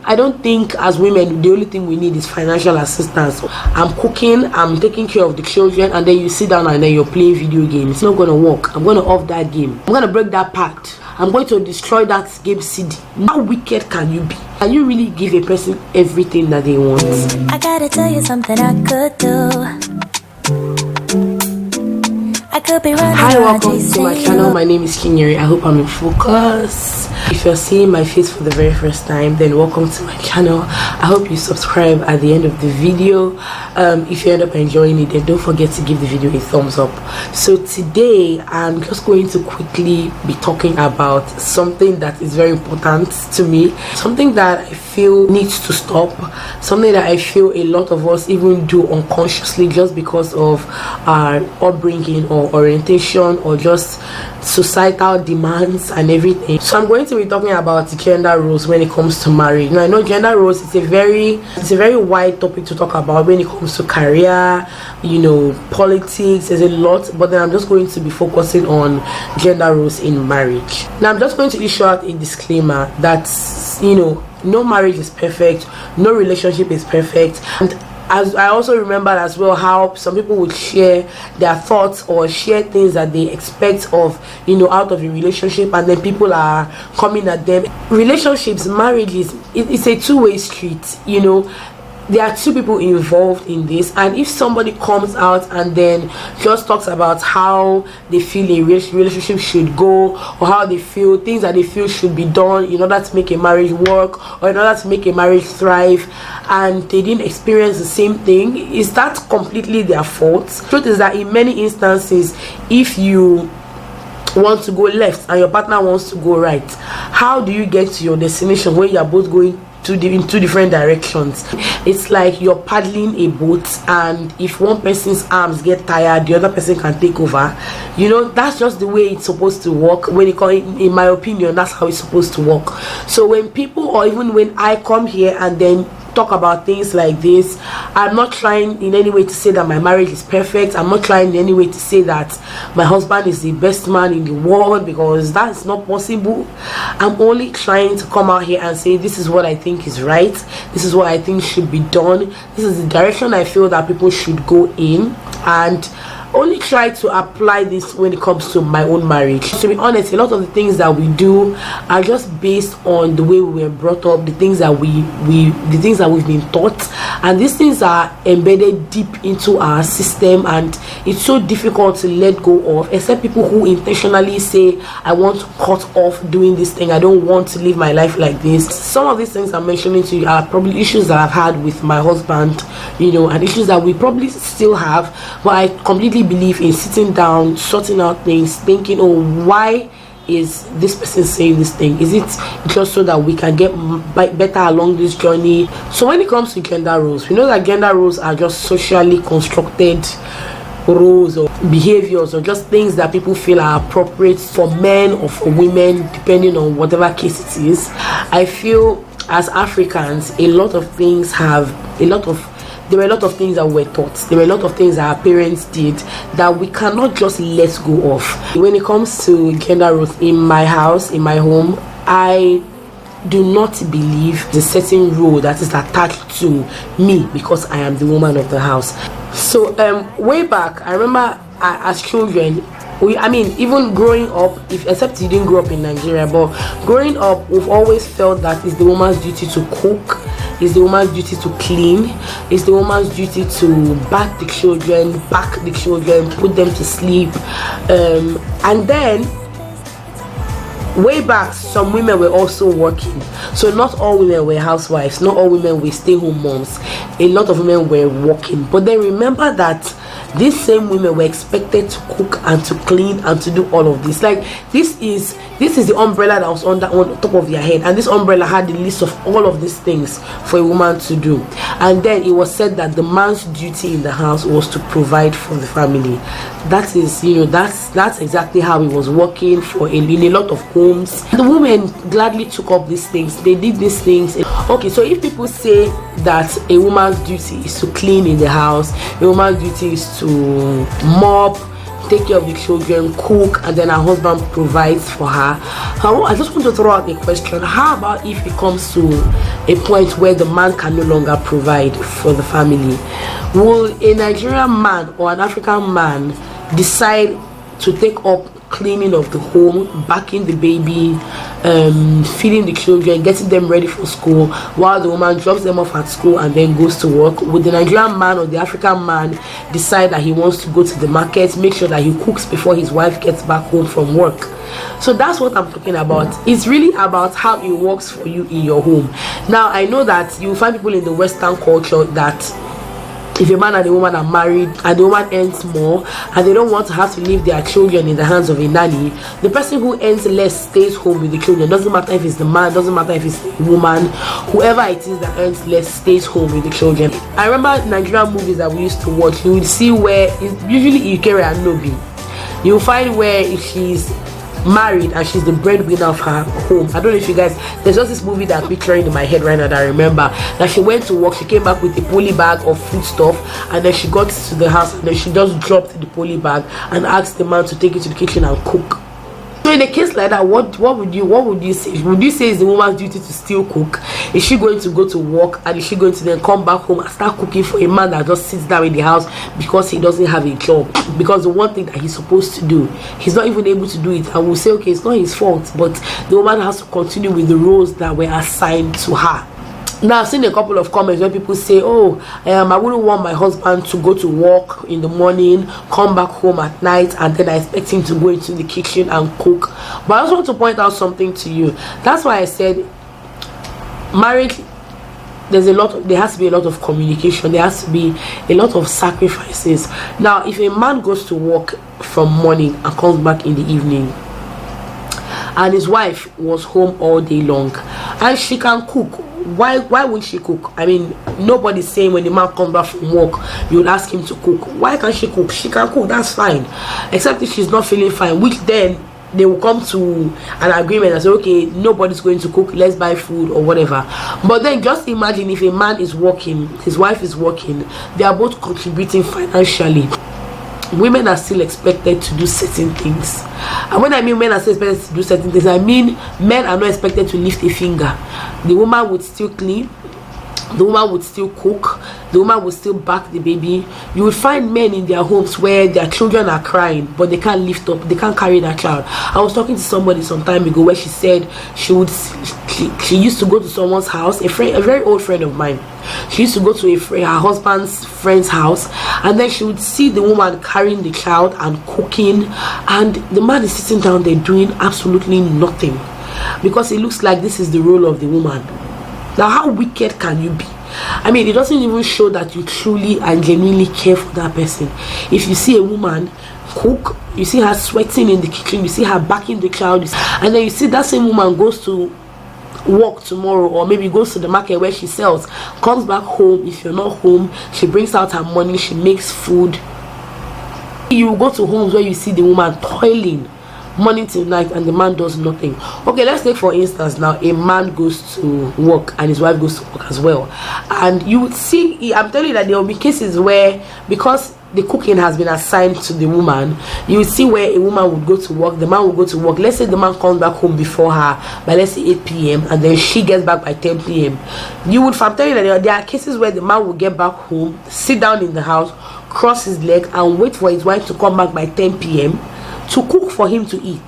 I don't think as women the only thing we need is financial assistance. I'm cooking, I'm taking care of the children, and then you sit down and then you're playing video games. It's not gonna work. I'm gonna off that game. I'm gonna break that pact. I'm going to destroy that game CD. How wicked can you be? Can you really give a person everything that they want? I gotta tell you something I could do. I could be running. Hi, welcome to my channel. My name is Kinyeri. I hope I'm in focus. If you're seeing my face for the very first time, then welcome to my channel. I hope you subscribe at the end of the video. If you end up enjoying it, then don't forget to give the video a thumbs up. So today I'm just going to quickly be talking about something that is very important to me, something that I feel needs to stop, something that I feel a lot of us even do unconsciously just because of our upbringing or orientation or just societal demands and everything. So I'm going to be talking about gender roles when it comes to marriage. Now I know gender roles is a very wide topic to talk about when it comes to career, politics. There's a lot, but then I'm just going to be focusing on gender roles in marriage. Now I'm just going to issue out a disclaimer that no marriage is perfect, no relationship is perfect, and as I also remembered as well how some people would share their thoughts or share things that they expect of out of a relationship, and then people are coming at them. Relationships, marriages, it's a two-way street. There are two people involved in this, and if somebody comes out and then just talks about how they feel a relationship should go, or how they feel things that they feel should be done in order to make a marriage work or in order to make a marriage thrive, and they didn't experience the same thing, is that completely their fault? Truth is that in many instances, if you want to go left and your partner wants to go right, how do you get to your destination when you are both going in two different directions? It's like you're paddling a boat, and if one person's arms get tired, the other person can take over. That's just the way it's supposed to work. In my opinion, that's how it's supposed to work. So when people, or even when I come here and then talk about things like this, I'm not trying in any way to say that my marriage is perfect. I'm not trying in any way to say that my husband is the best man in the world, because that's not possible. I'm only trying to come out here and say this is what I think is right, this is what I think should be done, this is the direction I feel that people should go in, and only try to apply this when it comes to my own marriage. To be honest, a lot of the things that we do are just based on the way we were brought up, the things that the things that we've been taught, and these things are embedded deep into our system, and it's so difficult to let go of, except people who intentionally say, I want to cut off doing this thing, I don't want to live my life like this. Some of these things I'm mentioning to you are probably issues that I've had with my husband, and issues that we probably still have, but I completely believe in sitting down, sorting out things, thinking, why is this person saying this thing? Is it just so that we can get better along this journey? So when it comes to gender roles, we know that gender roles are just socially constructed roles or behaviors, or just things that people feel are appropriate for men or for women, depending on whatever case it is. I feel as Africans, there were a lot of things that were taught, there were a lot of things that our parents did that we cannot just let go of. When it comes to gender roles in my house, in my home, I do not believe the certain role that is attached to me because I am the woman of the house. So way back, I remember as children, even growing up, except you didn't grow up in Nigeria, but growing up, we've always felt that it's the woman's duty to cook, it's the woman's duty to clean, it's the woman's duty to bath the children, pack the children, put them to sleep, and then way back, some women were also working. So not all women were housewives, not all women were stay-home moms. A lot of women were working. But then remember that these same women were expected to cook and to clean and to do all of this. Like, this is the umbrella that was on top of their head, and this umbrella had the list of all of these things for a woman to do. And then it was said that the man's duty in the house was to provide for the family. That is, that's exactly how it was working in a lot of homes. The women gladly took up these things. They did these things. Okay, so if people say that a woman's duty is to clean in the house, a woman's duty is to mop, take care of the children, cook, and then her husband provides for her. I just want to throw out a question. How about if it comes to a point where the man can no longer provide for the family? Will a Nigerian man or an African man decide to take up cleaning of the home, backing the baby, feeding the children, getting them ready for school, while the woman drops them off at school and then goes to work? Would the Nigerian man or the African man decide that he wants to go to the market, make sure that he cooks before his wife gets back home from work? So that's what I'm talking about. It's really about how it works for you in your home. Now, I know that you find people in the Western culture that if a man and a woman are married and the woman earns more and they don't want to have to leave their children in the hands of a nanny, the person who earns less stays home with the children. Doesn't matter if it's the man, doesn't matter if it's the woman, whoever it is that earns less stays home with the children. I remember Nigerian movies that we used to watch. You would see where it's usually Ikere and Nobi. You'll find where if she's married and she's the breadwinner of her home. I don't know if you guys, there's just this movie that I'm picturing in my head right now that I remember, that she went to work, she came back with a poly bag of food stuff, and then she got to the house and then she just dropped the poly bag and asked the man to take it to the kitchen and cook. So in a case like that, what would you say? Would you say it's the woman's duty to still cook? Is she going to go to work and is she going to then come back home and start cooking for a man that just sits down in the house because he doesn't have a job? Because the one thing that he's supposed to do, he's not even able to do it, and we'll say, okay, it's not his fault, but the woman has to continue with the roles that were assigned to her. Now, I've seen a couple of comments where people say, oh, I wouldn't want my husband to go to work in the morning, come back home at night, and then I expect him to go into the kitchen and cook. But I also want to point out something to you. That's why I said marriage, there has to be a lot of communication. There has to be a lot of sacrifices. Now, if a man goes to work from morning and comes back in the evening, and his wife was home all day long and she can cook, why won't she cook? I mean, nobody's saying when the man comes back from work you will ask him to cook. Why can't she cook? She can cook, that's fine, except if she's not feeling fine, which then they will come to an agreement and say, okay, nobody's going to cook, let's buy food or whatever. But then just imagine if a man is working, his wife is working, they are both contributing financially. Women are still expected to do certain things, and when I mean men are still expected to do certain things, I mean men are not expected to lift a finger. The woman would still clean, the woman would still cook, the woman would still back the baby. You would find men in their homes where their children are crying but they can't lift up, they can't carry that child. I was talking to somebody some time ago where she said she used to go to someone's house, a very old friend of mine. She used to go to her husband's friend's house, and then she would see the woman carrying the child and cooking, and the man is sitting down there doing absolutely nothing because it looks like this is the role of the woman. Now, how wicked can you be? I mean, it doesn't even show that you truly and genuinely care for that person. If you see a woman cook, you see her sweating in the kitchen, you see her backing the child, and then you see that same woman goes to work tomorrow, or maybe goes to the market where she sells, comes back home. If you're not home, she brings out her money, she makes food. You go to homes where you see the woman toiling morning till night and the man does nothing. Okay, let's take for instance now a man goes to work and his wife goes to work as well, and you would see, I'm telling you that there will be cases where, because the cooking has been assigned to the woman, you will see where a woman would go to work, the man will go to work. Let's say the man comes back home before her by, let's say, 8 p.m. and then she gets back by 10 p.m. You would, I'm telling you that there are cases where the man will get back home, sit down in the house, cross his leg and wait for his wife to come back by 10 p.m. to cook for him to eat.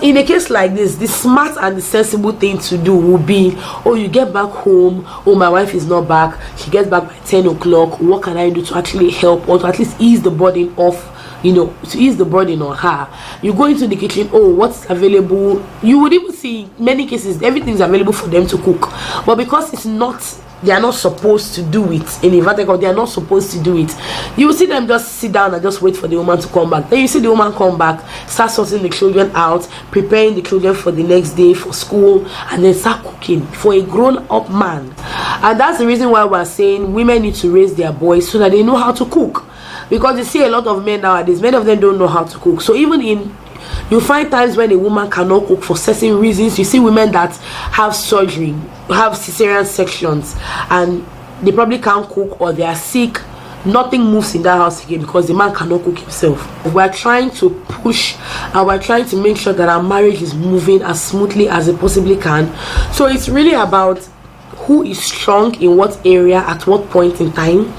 In a case like this, the smart and the sensible thing to do would be, oh, you get back home, oh, my wife is not back, she gets back by 10 o'clock, what can I do to actually help, or to at least ease the burden off, to ease the burden on her? You go into the kitchen, oh, what's available? You would even see, in many cases, everything's available for them to cook, but because it's not, they are not supposed to do it, in inverted commas, they are not supposed to do it, you will see them just sit down and just wait for the woman to come back. Then you see the woman come back, start sorting the children out, preparing the children for the next day for school, and then start cooking for a grown-up man. And that's the reason why we're saying women need to raise their boys so that they know how to cook, because you see a lot of men nowadays, many of them don't know how to cook. So even you find times when a woman cannot cook for certain reasons. You see women that have surgery, have cesarean sections, and they probably can't cook, or they are sick. nothing moves in that house again because the man cannot cook himself. We're trying to push and we're trying to make sure that our marriage is moving as smoothly as it possibly can. So it's really about who is strong in what area at what point in time.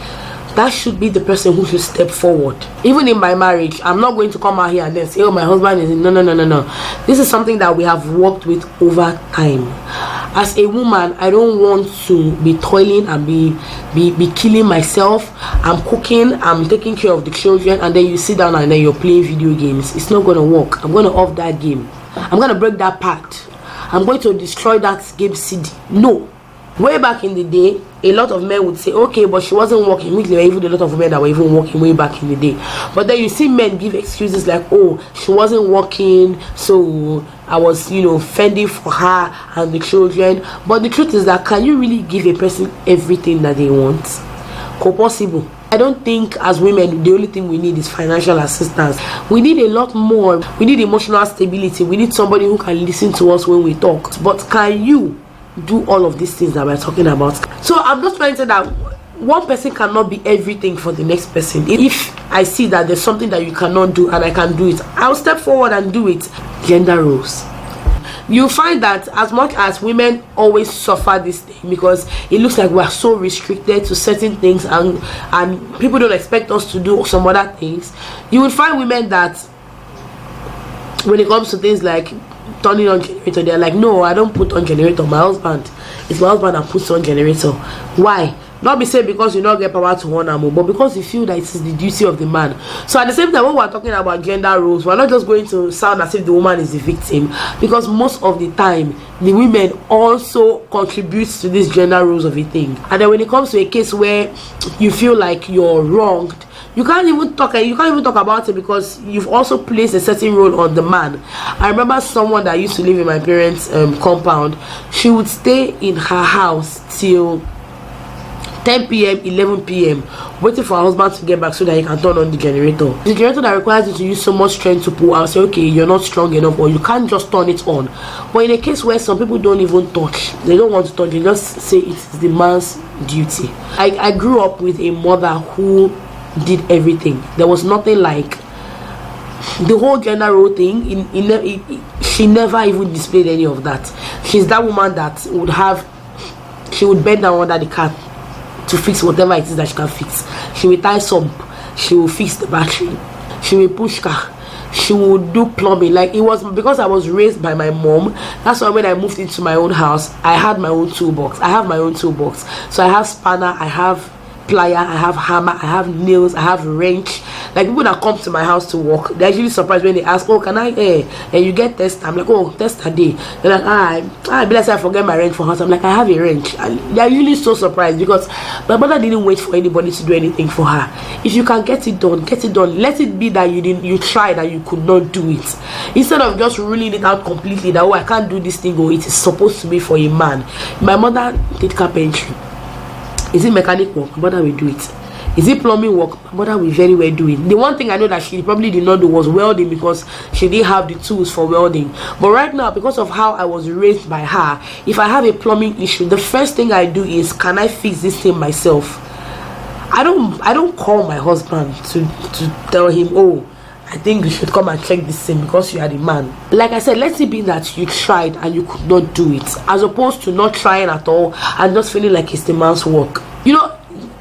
That should be the person who should step forward. Even in my marriage, I'm not going to come out here and then say, oh, my husband is no. This is something that we have worked with over time. As a woman, I don't want to be toiling and be killing myself. I'm cooking, I'm taking care of the children, and then you sit down and then you're playing video games. It's not going to work. I'm going to off that game. I'm going to break that pact. I'm going to destroy that game CD. No. Way back in the day, a lot of men would say, okay, but she wasn't working. There were even a lot of women that were even working way back in the day. But then you see men give excuses like, oh, she wasn't working, so I was, fending for her and the children. But the truth is that, can you really give a person everything that they want? Possible. I don't think as women the only thing we need is financial assistance. We need a lot more. We need emotional stability. We need somebody who can listen to us when we talk. But can you do all of these things that we're talking about? So I'm just trying to say that one person cannot be everything for the next person. If I see that there's something that you cannot do and I can do it, I'll step forward and do it. Gender roles. You find that as much as women always suffer this thing because it looks like we're so restricted to certain things and people don't expect us to do some other things, you will find women that when it comes to things like turning on generator, they're like, no, I don't put on generator. My husband, it's my husband that puts on generator. Why? Not be saying because you don't get power to one more, but because you feel that it is the duty of the man. So at the same time, when we're talking about gender roles, we're not just going to sound as if the woman is the victim, because most of the time the women also contributes to these gender roles of a thing. And then when it comes to a case where you feel like you're wronged, you can't even talk about it because you've also placed a certain role on the man. I remember someone that used to live in my parents' compound. She would stay in her house till 10 p.m, 11 p.m, waiting for her husband to get back so that he can turn on the generator. The generator that requires you to use so much strength to pull out, say, okay, you're not strong enough, or you can't just turn it on. But in a case where some people don't even touch, they don't want to touch, they just say it is the man's duty. I grew up with a mother who did everything. There was nothing like the whole gender role thing. She never even displayed any of that. She's that woman that she would bend down under the car to fix whatever it is that she can fix. She will tie sump, she will fix the battery, she will push car, she will do plumbing. Like, it was because I was raised by my mom. That's why when I moved into my own house, I had my own toolbox. I have my own toolbox. So I have spanner, I have plier, I have hammer, I have nails, I have wrench. Like, people that come to my house to work, they're usually surprised when they ask, oh, can I and you get test? I'm like, oh, test a day. They're like, I be like, I forget my wrench for house. I'm like, I have a wrench. And they're usually so surprised because my mother didn't wait for anybody to do anything for her. If you can get it done, get it done. Let it be that you tried and you could not do it, instead of just ruling it out completely that, oh, I can't do this thing, or it is supposed to be for a man. My mother did carpentry. Is it mechanic work? My mother will do it. Is it plumbing work? My mother will very well do it. The one thing I know that she probably did not do was welding, because she didn't have the tools for welding. But right now, because of how I was raised by her, if I have a plumbing issue, the first thing I do is, can I fix this thing myself? I don't call my husband to tell him, oh, I think you should come and check this thing because you are the man. Like I said, let's it be that you tried and you could not do it, as opposed to not trying at all and just feeling like it's the man's work.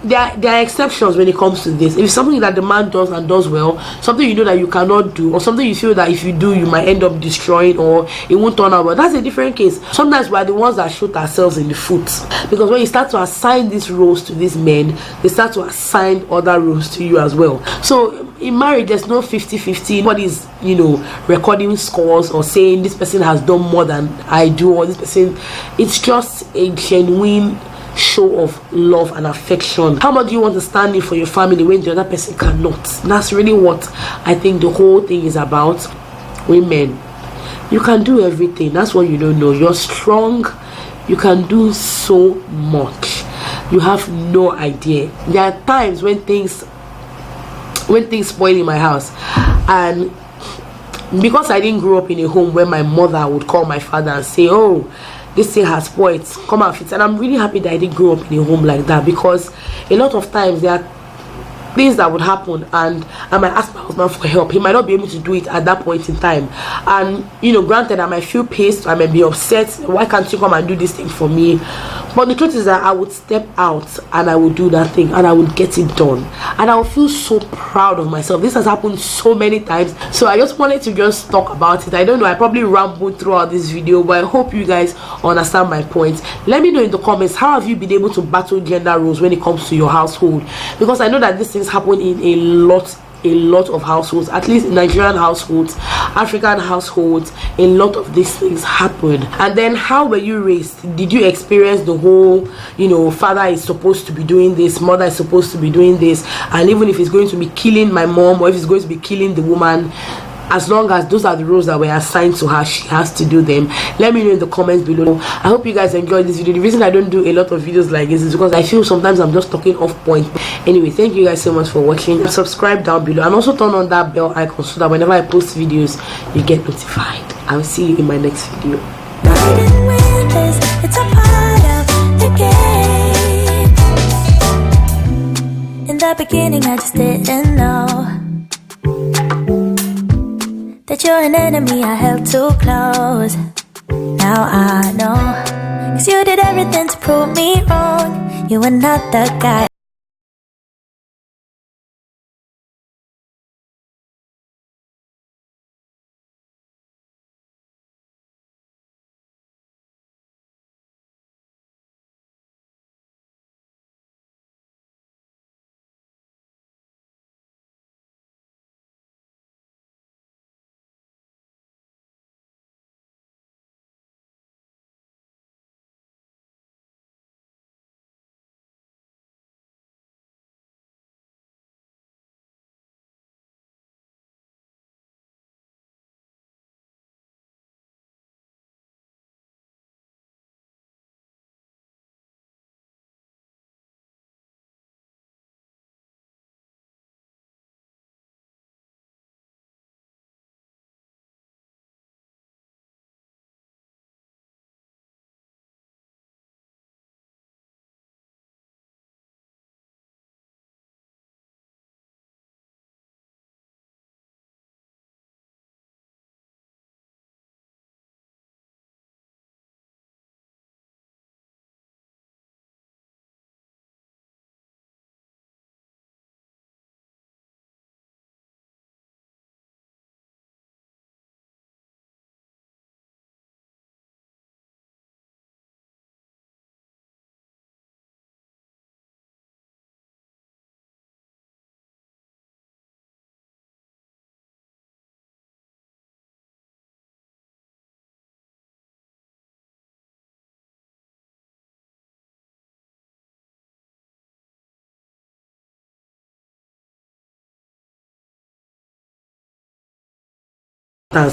There are exceptions when it comes to this. If it's something that the man does and does well, something you know that you cannot do, or something you feel that if you do you might end up destroying or it won't turn out well, that's a different case. Sometimes we're the ones that shoot ourselves in the foot, because when you start to assign these roles to these men, they start to assign other roles to you as well. So in marriage, there's no 50-50. Nobody's recording scores or saying this person has done more than I do, or this person. It's just a genuine show of love and affection. How much do you want to stand in for your family when the other person cannot? That's really what I think the whole thing is about. Women, you can do everything. That's what you don't know. You're strong. You can do so much. You have no idea. There are times when things spoil in my house, and because I didn't grow up in a home where my mother would call my father and say, oh, this thing has spoiled, come and fix. And I'm really happy that I didn't grow up in a home like that, because a lot of times there are things that would happen, and I might ask my husband for help. He might not be able to do it at that point in time, and granted, I might feel pissed, I might be upset. Why can't you come and do this thing for me? But the truth is that I would step out and I would do that thing and I would get it done, and I would feel so proud of myself. This has happened so many times, so I just wanted to just talk about it. I don't know, I probably rambled throughout this video, but I hope you guys understand my point. Let me know in the comments, how have you been able to battle gender roles when it comes to your household? Because I know that these things happen in a lot of households, at least in Nigerian households, African households. A lot of these things happen. And then, how were you raised? Did you experience the whole father is supposed to be doing this, mother is supposed to be doing this, and even if he's going to be killing my mom, or if he's going to be killing the woman, as long as those are the roles that were assigned to her, she has to do them? Let me know in the comments below. I hope you guys enjoyed this video. The reason I don't do a lot of videos like this is because I feel sometimes I'm just talking off point. Anyway, thank you guys so much for watching. Subscribe down below and also turn on that bell icon so that whenever I post videos, you get notified. I'll see you in my next video. Bye. It's a part of the game. In the beginning, I just didn't know that you're an enemy I held too close. Now I know, 'cause you did everything to prove me wrong. You were not the guy.